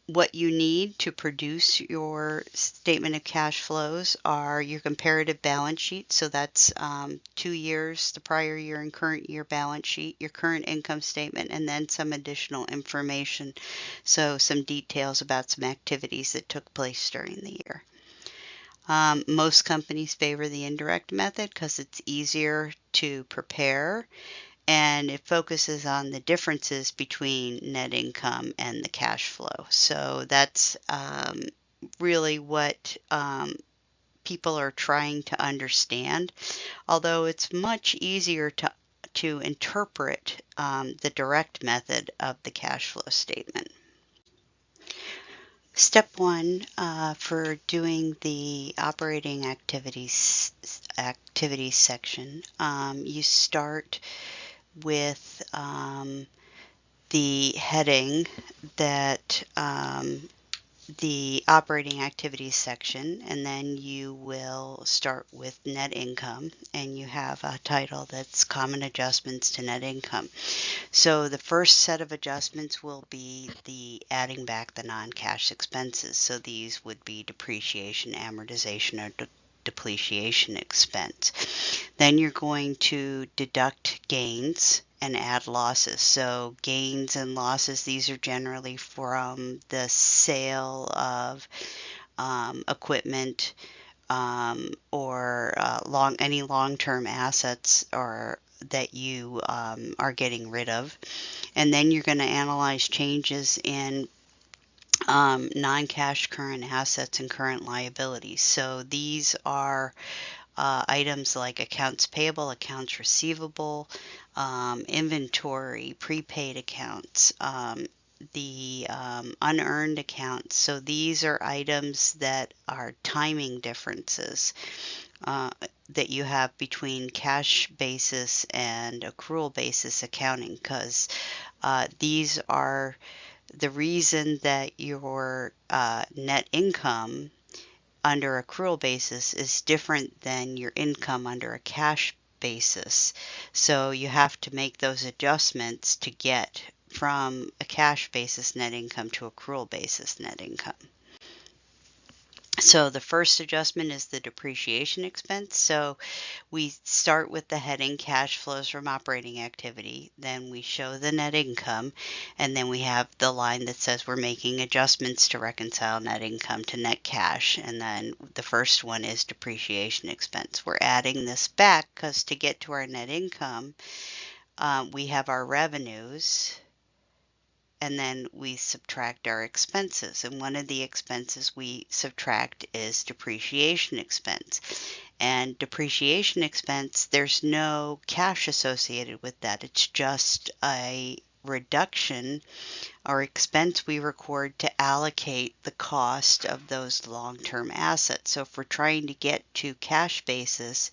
What you need to produce your statement of cash flows are your comparative balance sheet. So that's 2 years, the prior year and current year balance sheet, your current income statement, and then some additional information. So some details about some activities that took place during the year. Most companies favor the indirect method because it's easier to prepare and it focuses on the differences between net income and the cash flow. So that's really what people are trying to understand, although it's much easier to interpret the direct method of the cash flow statement. Step one for doing the operating activities section, you start with the heading that the operating activities section, and then you will start with net income, and you have a title that's common adjustments to net income. So the first set of adjustments will be the adding back the non-cash expenses. So these would be depreciation, amortization, or depreciation expense. Then you're going to deduct gains and add losses. So gains and losses, these are generally from the sale of equipment or any long-term assets or that you are getting rid of. And then you're going to analyze changes in non-cash current assets and current liabilities. So these are items like accounts payable, accounts receivable, inventory, prepaid accounts, the unearned accounts. So these are items that are timing differences that you have between cash basis and accrual basis accounting, because these are the reason that your net income under accrual basis is different than your income under a cash basis. So you have to make those adjustments to get from a cash basis net income to accrual basis net income. So the first adjustment is the depreciation expense. So we start with the heading cash flows from operating activity, then we show the net income, and then we have the line that says we're making adjustments to reconcile net income to net cash, and then the first one is depreciation expense. We're adding this back because to get to our net income, we have our revenues, and then we subtract our expenses. And one of the expenses we subtract is depreciation expense. And depreciation expense, there's no cash associated with that. It's just a reduction or expense we record to allocate the cost of those long-term assets. So if we're trying to get to cash basis,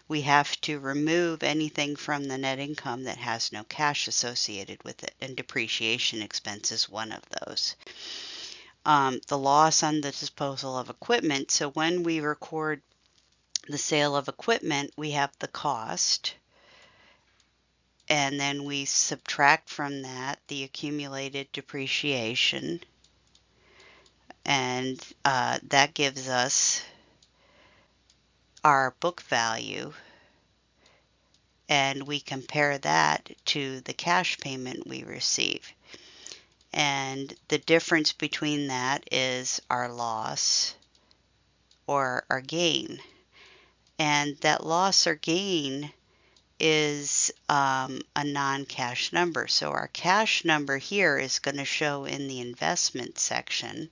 we have to remove anything from the net income that has no cash associated with it, and depreciation expense is one of those. The loss on the disposal of equipment. So when we record the sale of equipment, we have the cost, and then we subtract from that the accumulated depreciation, and that gives us our book value, and we compare that to the cash payment we receive. And the difference between that is our loss or our gain. And that loss or gain is a non-cash number. So our cash number here is going to show in the investment section,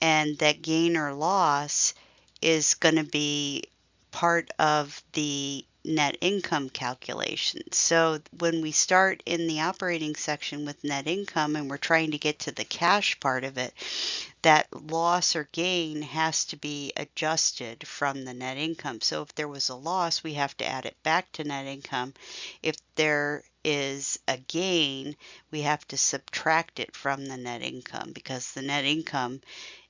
and that gain or loss is going to be part of the net income calculation. So when we start in the operating section with net income and we're trying to get to the cash part of it, that loss or gain has to be adjusted from the net income. So if there was a loss, we have to add it back to net income. If there is a gain, we have to subtract it from the net income, because the net income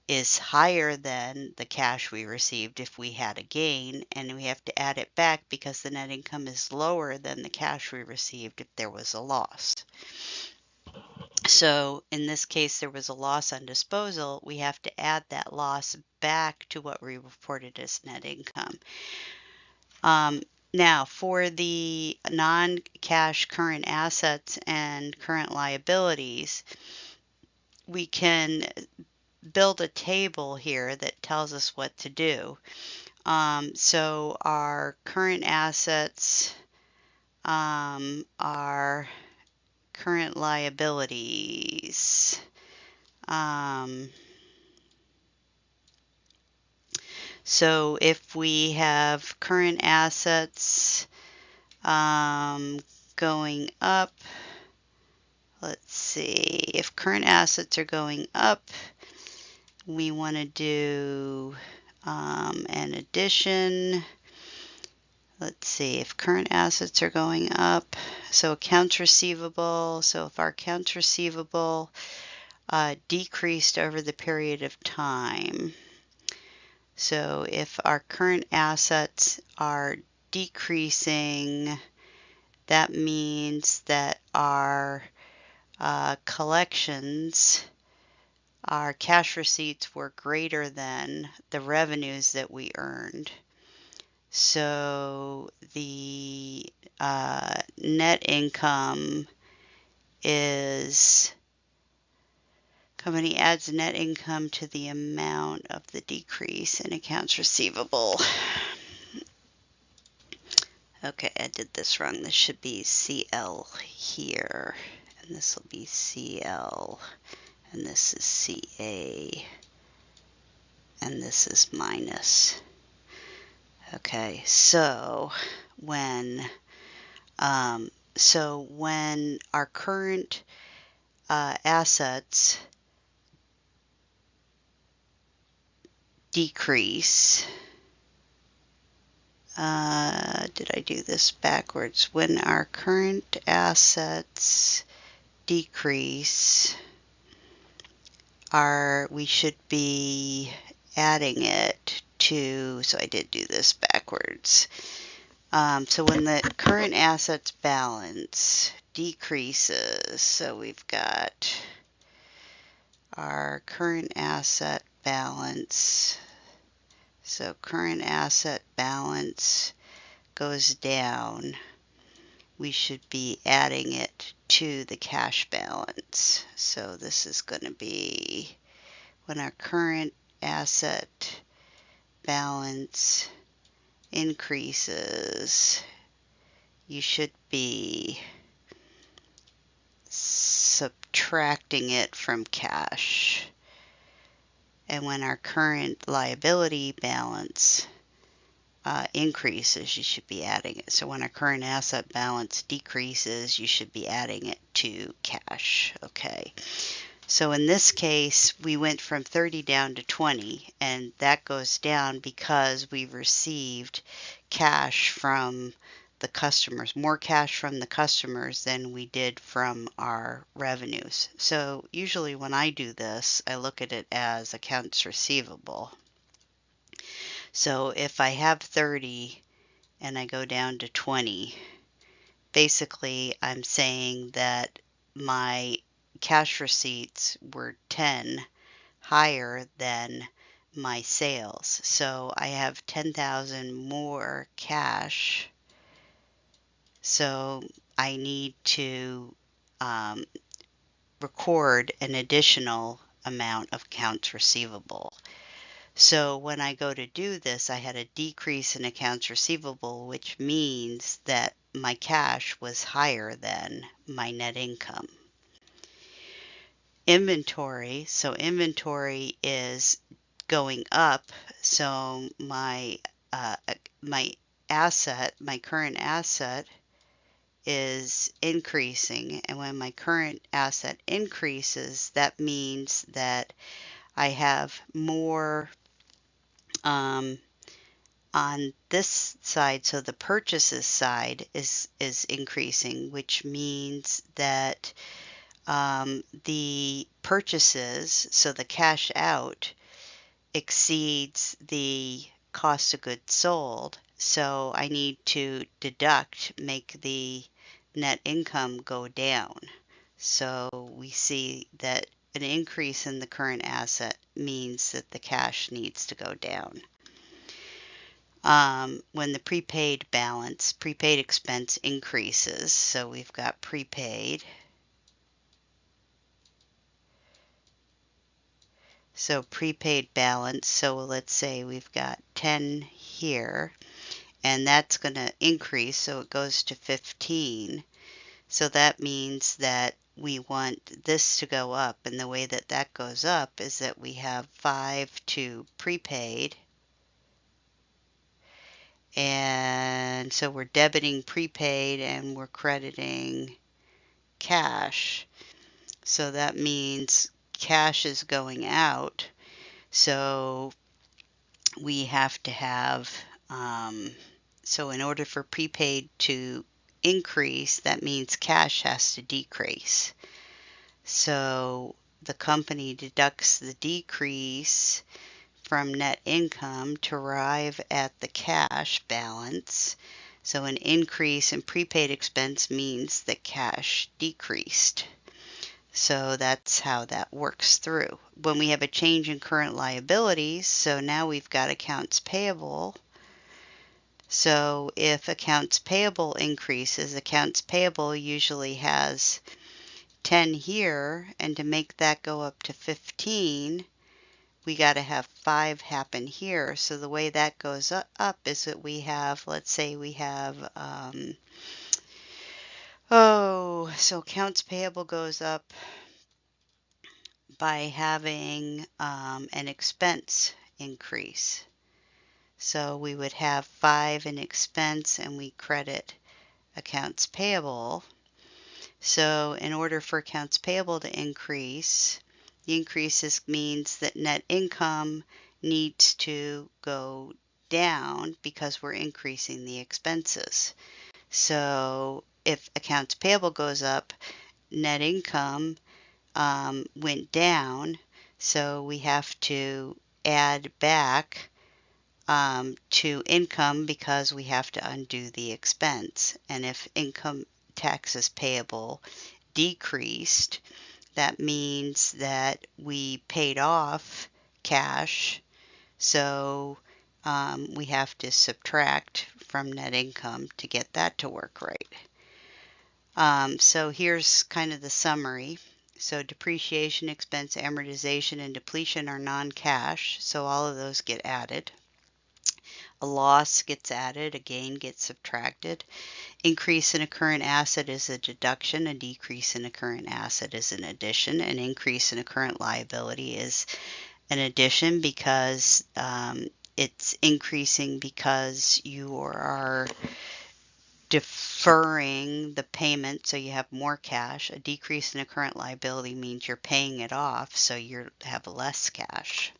is higher than the cash we received if we had a gain, and we have to add it back because the net income is lower than the cash we received if there was a loss. So in this case, there was a loss on disposal. We have to add that loss back to what we reported as net income. Now, for the non-cash current assets and current liabilities, we can build a table here that tells us what to do. So our current assets, our current liabilities, so if we have current assets going up, let's see, if current assets are going up, we want to do an addition. Let's see, if current assets are going up, so accounts receivable, so if our accounts receivable decreased over the period of time, so if our current assets are decreasing, that means that our collections, our cash receipts were greater than the revenues that we earned. So the net income is, company adds net income to the amount of the decrease in accounts receivable. Okay, I did this wrong. This should be CL here, and this will be CL, and this is CA, and this is minus. Okay, so when our current assets decrease, did I do this backwards? When our current assets decrease, we should be adding it to, so I did do this backwards. So when the current assets balance decreases, so we've got our current asset balance, so current asset balance goes down, we should be adding it to the cash balance. So this is going to be when our current asset balance increases, you should be subtracting it from cash. And when our current liability balance increases, you should be adding it. So when our current asset balance decreases, you should be adding it to cash. Okay. So in this case, we went from 30 down to 20, and that goes down because we received cash from the customers, more cash from the customers than we did from our revenues. So usually when I do this, I look at it as accounts receivable. So if I have 30 and I go down to 20, basically I'm saying that my cash receipts were 10 higher than my sales. So I have 10,000 more cash. So I need to record an additional amount of accounts receivable. So when I go to do this, I had a decrease in accounts receivable, which means that my cash was higher than my net income. Inventory, so inventory is going up, so my current asset is increasing, and when my current asset increases, that means that I have more on this side, so the purchases side is increasing, which means that the purchases, so the cash out, exceeds the cost of goods sold. So I need to deduct, make the net income go down. So we see that an increase in the current asset means that the cash needs to go down. When the prepaid expense increases, so we've got prepaid. So prepaid balance, so let's say we've got 10 here, and that's going to increase, so it goes to 15. So that means that we want this to go up, and the way that that goes up is that we have 5 to prepaid, and so we're debiting prepaid and we're crediting cash. So that means cash is going out, so we have to have, so in order for prepaid to increase, that means cash has to decrease. So the company deducts the decrease from net income to arrive at the cash balance. So an increase in prepaid expense means that cash decreased. So that's how that works through. When we have a change in current liabilities, so now we've got accounts payable. So if accounts payable increases, accounts payable usually has 10 here, and to make that go up to 15, we got to have 5 happen here. So the way that goes up is that we have, let's say we have, so accounts payable goes up by having an expense increase. So we would have 5 in expense and we credit accounts payable. So in order for accounts payable to increase, the increases means that net income needs to go down because we're increasing the expenses. So if accounts payable goes up, net income went down, so we have to add back to income because we have to undo the expense. And if income taxes payable decreased, that means that we paid off cash, so we have to subtract from net income to get that to work right. So here's kind of the summary. So depreciation expense, amortization, and depletion are non-cash, so all of those get added. A loss gets added, a gain gets subtracted. Increase in a current asset is a deduction, a decrease in a current asset is an addition, an increase in a current liability is an addition because it's increasing because you are deferring the payment, so you have more cash. A decrease in a current liability means you're paying it off, so you have less cash.